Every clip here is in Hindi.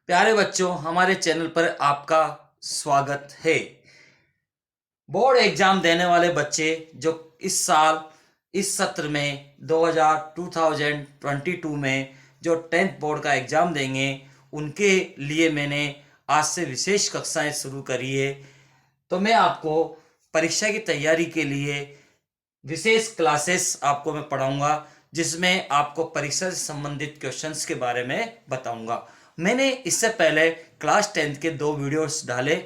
प्यारे बच्चों, हमारे चैनल पर आपका स्वागत है। बोर्ड एग्जाम देने वाले बच्चे जो इस साल इस सत्र में 2022 में जो 10th बोर्ड का एग्जाम देंगे, उनके लिए मैंने आज से विशेष कक्षाएं शुरू करी है। तो मैं आपको परीक्षा की तैयारी के लिए विशेष क्लासेस आपको मैं पढ़ाऊंगा, जिसमें आपको परीक्षा से संबंधित क्वेश्चंस के बारे में बताऊंगा। मैंने इससे पहले क्लास 10th के 2 वीडियोस डाले,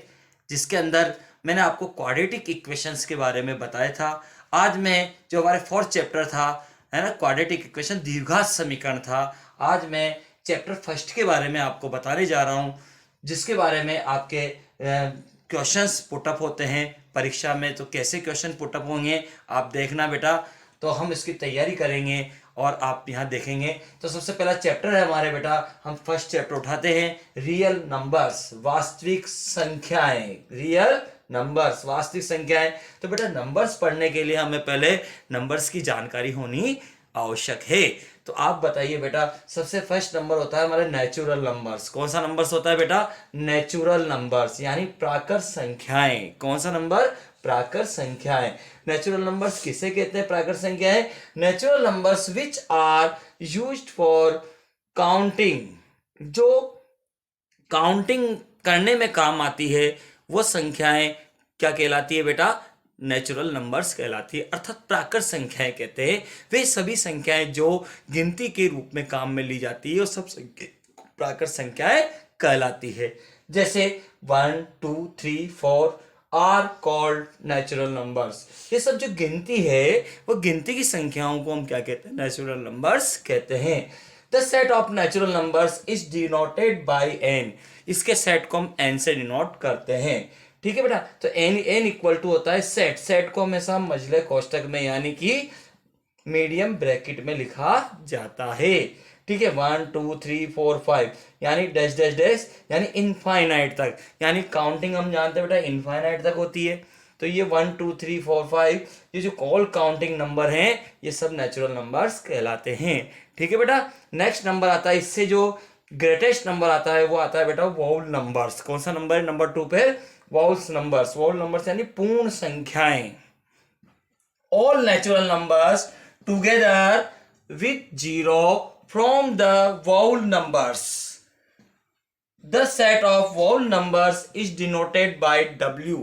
जिसके अंदर मैंने आपको क्वाड्रेटिक इक्वेशंस के बारे में बताया था। आज मैं जो हमारे 4th चैप्टर था, है ना, क्वाड्रेटिक इक्वेशन द्विघात समीकरण था, आज मैं चैप्टर 1 के बारे में आपको बताने जा रहा हूँ, जिसके बारे में आपके क्वेश्चंस पुटअप होते हैं परीक्षा में। तो कैसे क्वेश्चन पुटअप होंगे आप देखना बेटा। तो हम इसकी तैयारी करेंगे और आप यहाँ देखेंगे। तो सबसे पहला चैप्टर है हमारे बेटा, हम फर्स्ट चैप्टर उठाते हैं, रियल नंबर्स, वास्तविक संख्याएं। रियल नंबर्स, वास्तविक संख्याएं। तो बेटा नंबर्स पढ़ने के लिए हमें पहले नंबर्स की जानकारी होनी आवश्यक है। तो आप बताइए बेटा, सबसे फर्स्ट नंबर होता है हमारे नेचुरल नंबर्स। कौन सा नंबर्स होता है बेटा? नेचुरल नंबर्स, यानी प्राकृत संख्याएं। कौन सा नंबर? प्राकृत संख्याएं। नेचुरल नंबर्स किसे कहते हैं? प्राकृत संख्याएं। Natural numbers which are used for counting, जो काउंटिंग करने में काम आती है, वो संख्याएं क्या कहलाती है बेटा? नेचुरल नंबर्स कहलाती है, अर्थात प्राकृत संख्याएं कहते हैं। वे सभी संख्याएं जो गिनती के रूप में काम में ली जाती है, वो सब प्राकृत संख्याएं कहलाती है। जैसे 1, 2, 3, 4 आर कॉल्ड नेचुरल नंबर्स। ये सब जो गिनती है, वो गिनती की संख्याओं को हम क्या कहते हैं? नेचुरल नंबर्स कहते हैं। The set of natural numbers is denoted by N. इसके सेट को हम एन से डिनोट करते हैं। ठीक है बेटा। तो एन इक्वल टू होता है सेट। सेट को हमेशा मझले कोष्टक में यानी कि मीडियम ब्रैकेट में लिखा जाता है। ठीक है। 1, 2, 3, 4, 5 यानी डैश डैश डैश, यानी इनफाइनाइट तक, यानी काउंटिंग हम जानते हैं बेटा इनफाइनाइट तक होती है। तो ये 1, 2, 3, 4, 5 ये जो कॉल काउंटिंग नंबर हैं, ये सब नेचुरल नंबर्स कहलाते हैं। ठीक है बेटा। नेक्स्ट नंबर आता है, इससे जो ग्रेटेस्ट नंबर आता है वो आता है बेटा वोल नंबर्स। कौन सा नंबर है नंबर 2 पे? वोल्स नंबर्स। वोल नंबर्स यानी पूर्ण संख्याएं। All natural numbers together with zero from the whole numbers. The set of whole numbers is denoted by W.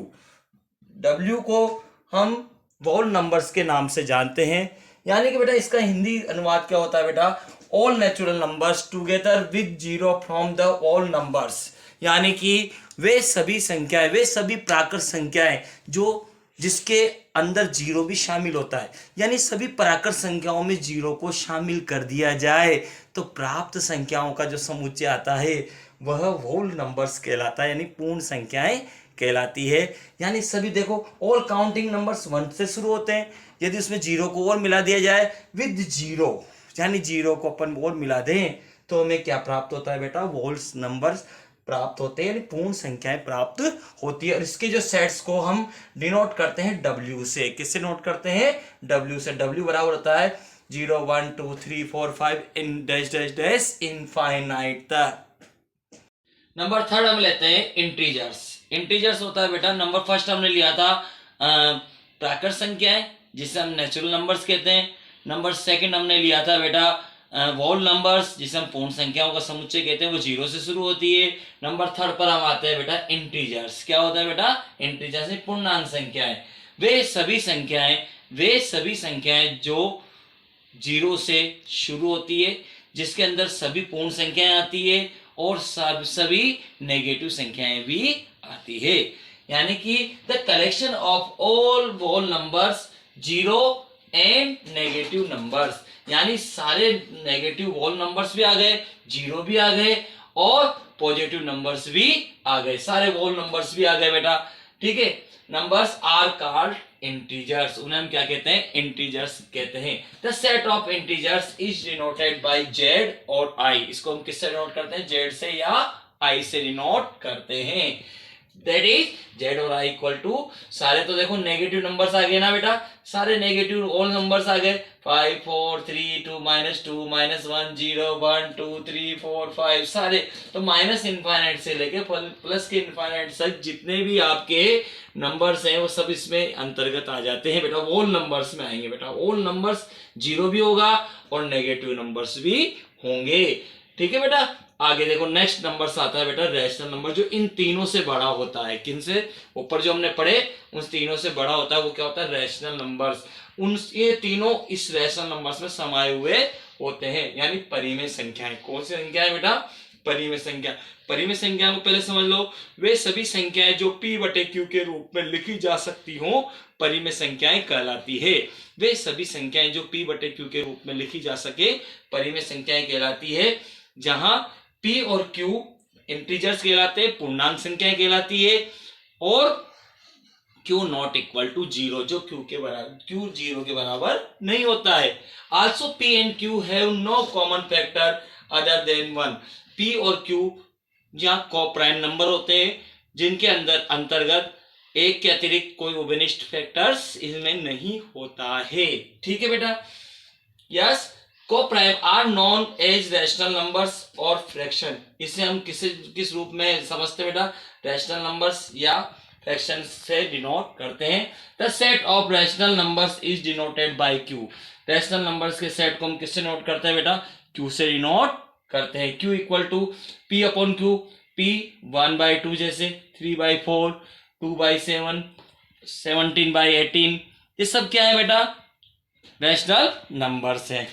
W को हम whole numbers के नाम से जानते हैं। यानी कि बेटा इसका हिंदी अनुवाद क्या होता है बेटा? All natural numbers together with zero from the whole numbers। यानी कि वे सभी संख्याएं, वे सभी प्राकृत संख्याएं जो जिसके अंदर जीरो भी शामिल होता है, यानी सभी प्राकृत संख्याओं में जीरो को शामिल कर दिया जाए तो प्राप्त संख्याओं का जो समुच्चय आता है वह होल नंबर्स कहलाता है, यानी पूर्ण संख्याएं कहलाती है। यानी सभी देखो, ऑल काउंटिंग नंबर्स 1 से शुरू होते हैं। यदि उसमें जीरो को और मिला दिया जाए विद जीरो, यानी जीरो को अपन और मिला दें, तो हमें क्या प्राप्त होता है बेटा? होल्स नंबर्स प्राप्त होते हैं, यानी पूर्ण संख्याएं प्राप्त होती है। और इसके जो सेट्स को हम डिनोट करते हैं W से। किससे नोट करते हैं? W से। W बराबर होता है 0, 1, 2, 3, 4, 5 in dash dash dash infinite तक। नंबर 3 हम लेते हैं इंटीजर्स। इंटीजर्स होता है बेटा, नंबर फर्स्ट हमने लिया था प्राकृत संख्याएं, जिसे हम नेचुरल नंबर्स कहते हैं। नंबर सेकंड हमने लिया था बेटा वोल नंबर्स, जिसे हम पूर्ण संख्याओं का समुच्चय कहते हैं, वो जीरो से शुरू होती है। नंबर 3 पर हम आते हैं बेटा इंटीजर्स। क्या होता है बेटा? इंटीजर्स पूर्णांक संख्याएं। वे सभी संख्याएं जो जीरो से शुरू होती है, जिसके अंदर सभी पूर्ण संख्याएं आती है और सभी नेगेटिव संख्याएं भी आती है। यानी कि the collection of all whole numbers zero and negative numbers, यानी सारे नेगेटिव होल नंबर्स भी आ गए, जीरो भी आ गए और पॉजिटिव नंबर्स भी आ गए, सारे होल नंबर्स भी आ गए बेटा। ठीक है। Numbers are called integers. उन्हें हम क्या कहते हैं? इंटीजर्स कहते हैं। The set of integers is denoted by Z और आई। इसको हम किससे डिनोट करते हैं? जेड से या आई से डिनोट करते हैं। दैट इज जेड और आई इक्वल टू, सारे तो देखो नेगेटिव नंबर्स आ गए ना बेटा, सारे नेगेटिव ऑल नंबर्स आ गए, 5 4 3 2 -1 0 1 2 3 4 5 सारे, तो माइनस इनफाइनाइट से लेके प्लस के इनफाइनाइट तक जितने भी आपके नंबर्स हैं वो सब इसमें अंतर्गत आ जाते हैं बेटा, ऑल नंबर्स में आएंगे बेटा, ऑल नंबर्स जीरो भी होगा और नेगेटिव नंबर्स भी होंगे। ठीक है बेटा, आगे देखो नेक्स्ट नंबर्स आता है बेटा रैशनल नंबर, जो इन तीनों से बड़ा होता है। किन से? ऊपर जो हमने पढ़े उन तीनों से बड़ा होता है, वो क्या होता है? Rational numbers. उन ये तीनों इस रैशनल नंबर्स में समाये हुए होते हैं, यानी परिमेय संख्याएं। कौन सी संख्या है बेटा? परिमेय संख्या। परिमेय संख्या को पहले समझ लो, वे सभी संख्याएं जो p बटे q के रूप में लिखी जा सकती हो परिमेय संख्याएं कहलाती है। वे सभी संख्याएं जो p बटे q के रूप में लिखी जा सके परिमेय संख्याएं कहलाती है। जहां p और q इंटीजर्स कहलाते हैं, पूर्णांक संख्याएं कहलाती है, और q not equal to zero, जो q के बराबर, q जीरो के बराबर नहीं होता है। Also p and q have no common factor other than 1। p और q जहाँ कोप्राइम नंबर होते हैं जिनके अंतर्गत एक के अतिरिक्त कोई उभयनिष्ठ फैक्टर्स इसमें नहीं होता है। ठीक है बेटा, yes. Coprime are known as rational numbers और फ्रैक्शन। इसे हम किस रूप में समझते हैं बेटा? रैशनल नंबर्स या फ्रैक्शन से डिनोट करते हैं। The set of rational numbers is denoted by Q. Rational numbers के सेट को हम किससे नोट करते हैं बेटा? क्यू से डिनोट करते हैं। Q equal to P upon Q, P 1/2 जैसे 3/4, 2/7, 17/18, ये सब क्या है बेटा? रैशनल नंबर्स है।